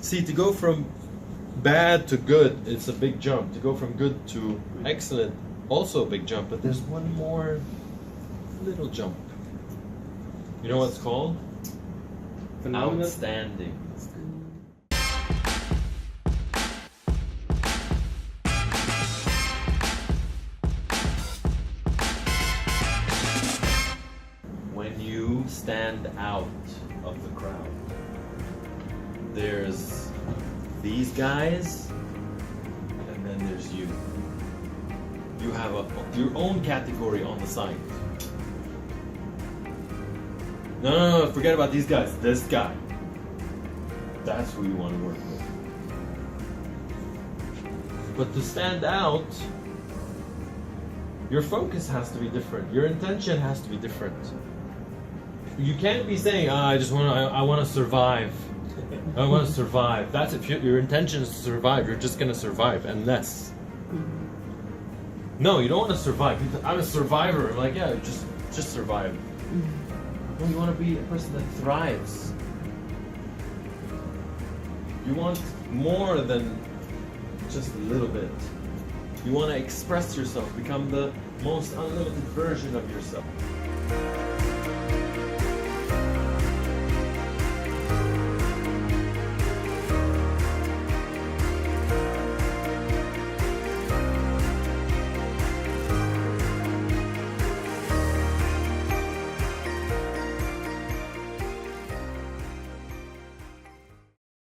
See, to go from bad to good, it's a big jump. To go from good to excellent, also a big jump. But there's one more little jump. You know what it's called? Phenomenal. Outstanding. When you stand out of the crowd, there's these guys, and then there's you. You have your own category on the site. No, forget about these guys. This guy. That's who you want to work with. But to stand out, your focus has to be different. Your intention has to be different. You can't be saying, I want to survive. I want to survive. That's if your intention is to survive. You're just gonna survive, unless. No, you don't want to survive. I'm a survivor. I'm like, yeah, just survive. No, you want to be a person that thrives. You want more than just a little bit. You want to express yourself, become the most unlimited version of yourself.